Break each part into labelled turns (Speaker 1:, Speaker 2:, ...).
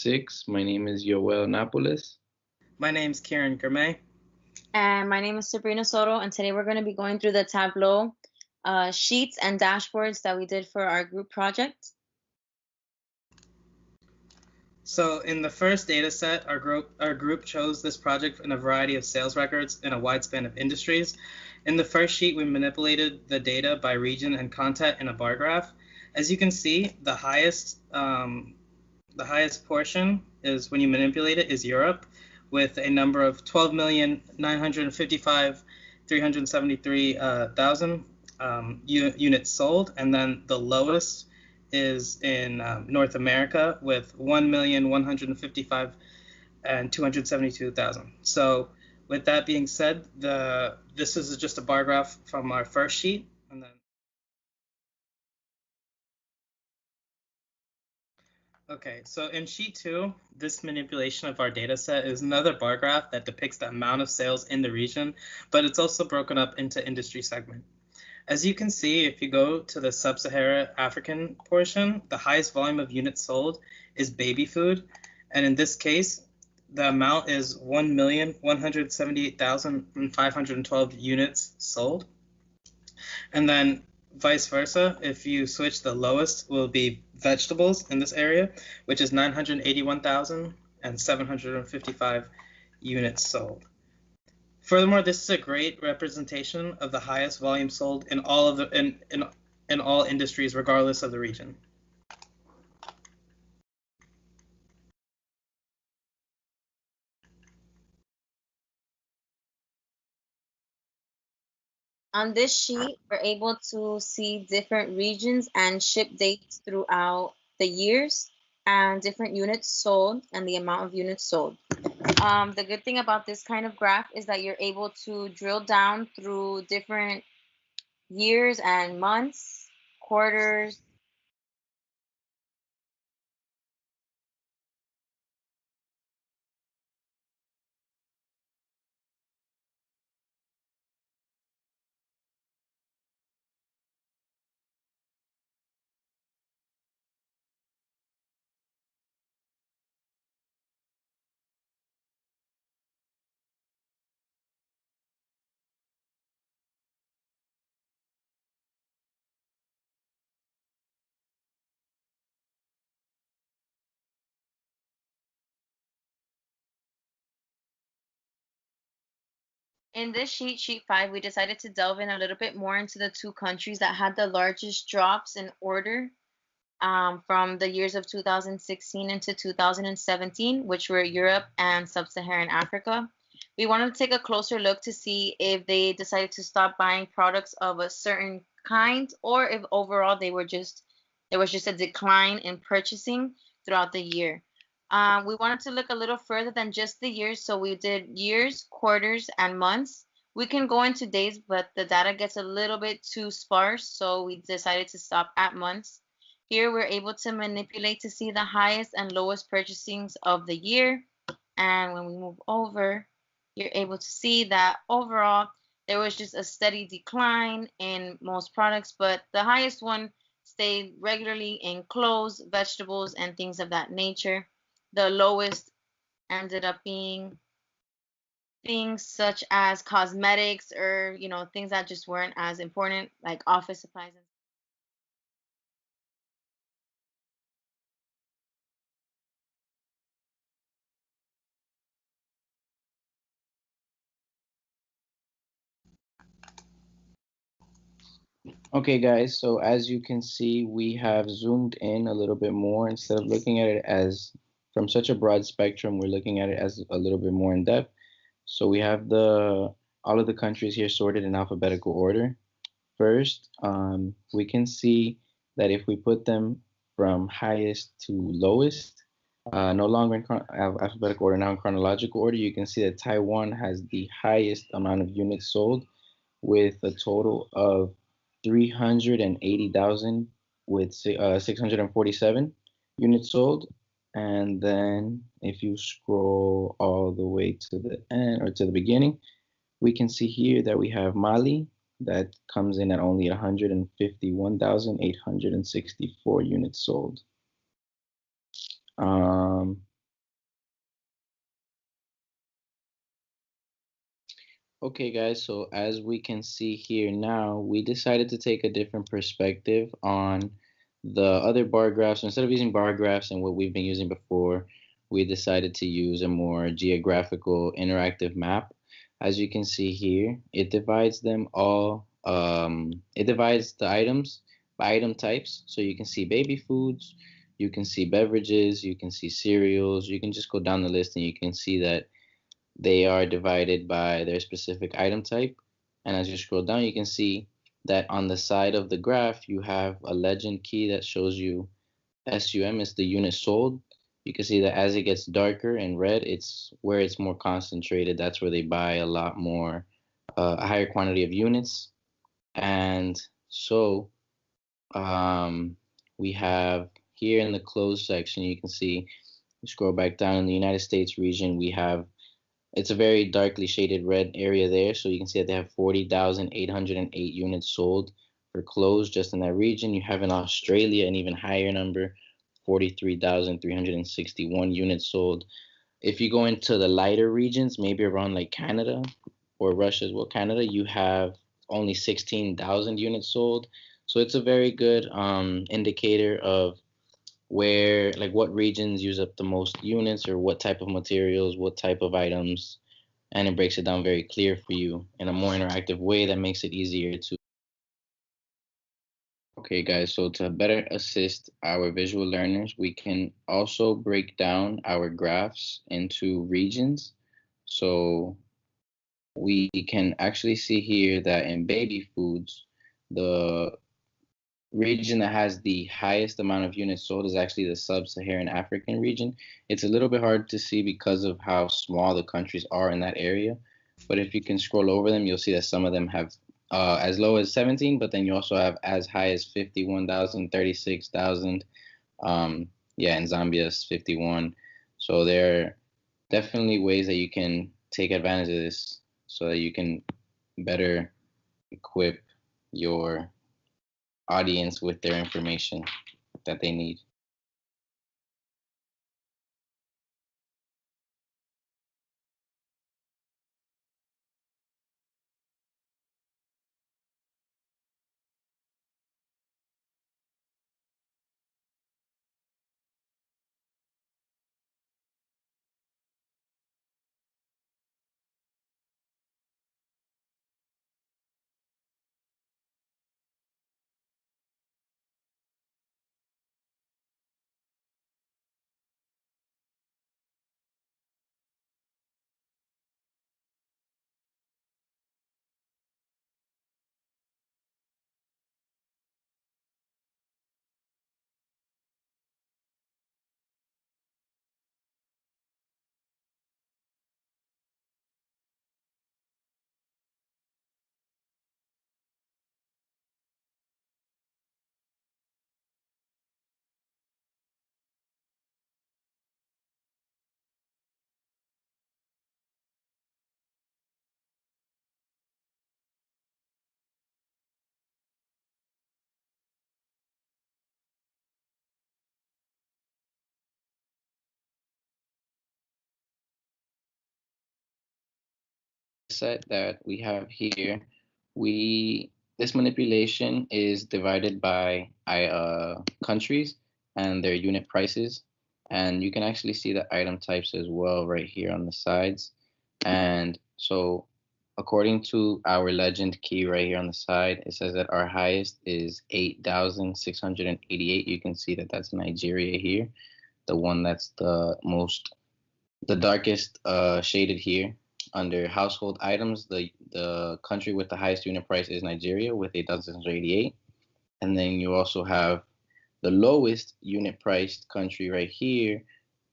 Speaker 1: 6. My name is Yoel Napoles.
Speaker 2: My name's Kieran Gourmet.
Speaker 3: And my name is Sabrina Soto, and today we're going to be going through the Tableau sheets and dashboards that we did for our group project.
Speaker 2: So in the first data set, our group chose this project in a variety of sales records in a wide span of industries. In the first sheet, we manipulated the data by region and content in a bar graph. As you can see, the highest portion is, when you manipulate it, is Europe, with a number of 12,955,373 units sold, and then the lowest is in North America with 1,155,272. So with that being said, this is just a bar graph from our first sheet, and then okay, so in sheet 2, this manipulation of our data set is another bar graph that depicts the amount of sales in the region, but it's also broken up into industry segment. As you can see, if you go to the sub-Saharan African portion, the highest volume of units sold is baby food, and in this case, the amount is 1,178,512 units sold. And then vice versa, if you switch, the lowest will be vegetables in this area, which is 981,755 units sold. Furthermore, this is a great representation of the highest volume sold in all of in all industries, regardless of the region.
Speaker 3: On this sheet, we're able to see different regions and ship dates throughout the years and different units sold and the amount of units sold. The good thing about this kind of graph is that you're able to drill down through different years and months, quarters. In this sheet, sheet 5, we decided to delve in a little bit more into the two countries that had the largest drops in order from the years of 2016 into 2017, which were Europe and Sub-Saharan Africa. We wanted to take a closer look to see if they decided to stop buying products of a certain kind, or if overall there was just a decline in purchasing throughout the year. We wanted to look a little further than just the years, so we did years, quarters, and months. We can go into days, but the data gets a little bit too sparse, so we decided to stop at months. Here we're able to manipulate to see the highest and lowest purchasings of the year. And when we move over, you're able to see that overall there was just a steady decline in most products, but the highest one stayed regularly in clothes, vegetables, and things of that nature. The lowest ended up being things such as cosmetics, or things that just weren't as important, like office supplies.
Speaker 1: Okay, guys, so as you can see, we have zoomed in a little bit more. Instead of looking at it as from such a broad spectrum, we're looking at it as a little bit more in depth. So we have all of the countries here sorted in alphabetical order. First, we can see that if we put them from highest to lowest, no longer in alphabetical order, now in chronological order, you can see that Taiwan has the highest amount of units sold, with a total of 380,000, with 647 units sold. And then if you scroll all the way to the end, or to the beginning, we can see here that we have Mali that comes in at only 151,864 units sold. Okay, guys, so as we can see here now, we decided to take a different perspective on the other bar graphs. Instead of using bar graphs and what we've been using before, we decided to use a more geographical interactive map. As you can see here, it divides them all, it divides the items by item types. So you can see baby foods, you can see beverages, you can see cereals, you can just go down the list and you can see that they are divided by their specific item type. And as you scroll down, you can see that on the side of the graph, you have a legend key that shows you SUM is the unit sold. You can see that as it gets darker and red, it's where it's more concentrated. That's where they buy a lot more, a higher quantity of units. And so we have here in the closed section, you can see, scroll back down in the United States region, we have it's a very darkly shaded red area there. So you can see that they have 40,808 units sold for clothes just in that region. You have in Australia an even higher number, 43,361 units sold. If you go into the lighter regions, maybe around like Canada or Russia as well, Canada, you have only 16,000 units sold. So it's a very good indicator of where like what regions use up the most units or what type of materials, what type of items, and it breaks it down very clear for you in a more interactive way that makes it easier to. Okay, guys, so to better assist our visual learners, we can also break down our graphs into regions. So we can actually see here that in baby foods, the region that has the highest amount of units sold is actually the sub-Saharan African region. It's a little bit hard to see because of how small the countries are in that area. But if you can scroll over them, you'll see that some of them have as low as 17, but then you also have as high as 51,000, 36,000. Yeah, in Zambia is 51. So there are definitely ways that you can take advantage of this so that you can better equip your audience with their information that they need. Set that we have here, we this manipulation is divided by countries and their unit prices, and you can actually see the item types as well right here on the sides. And so, according to our legend key right here on the side, it says that our highest is 8,688. You can see that that's Nigeria here, the one that's the darkest shaded here. Under household items, the country with the highest unit price is Nigeria with 8,688. And then you also have the lowest unit priced country right here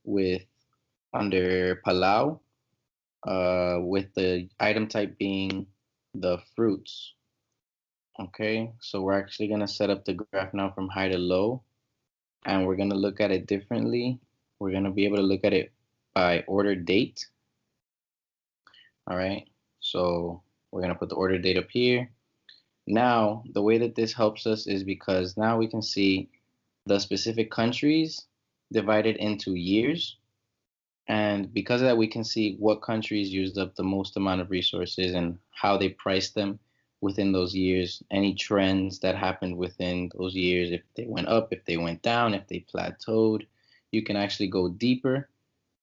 Speaker 1: with under Palau, with the item type being the fruits. Okay, so we're actually going to set up the graph now from high to low, and we're going to look at it differently. We're going to be able to look at it by order date. All right, so we're gonna put the order date up here. Now, the way that this helps us is because now we can see the specific countries divided into years, And because of that, we can see what countries used up the most amount of resources and how they priced them within those years, any trends that happened within those years, if they went up, if they went down, if they plateaued. You can actually go deeper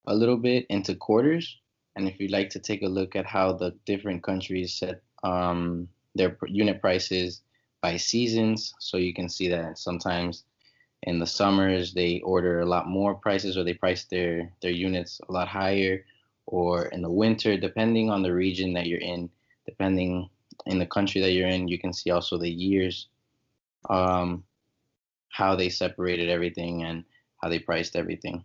Speaker 1: a little bit into quarters. And if you'd like to take a look at how the different countries set their unit prices by seasons, so you can see that sometimes in the summers they order a lot more prices, or they price their units a lot higher, or in the winter, depending on the region that you're in, depending in the country that you're in, you can see also the years, um, how they separated everything and how they priced everything.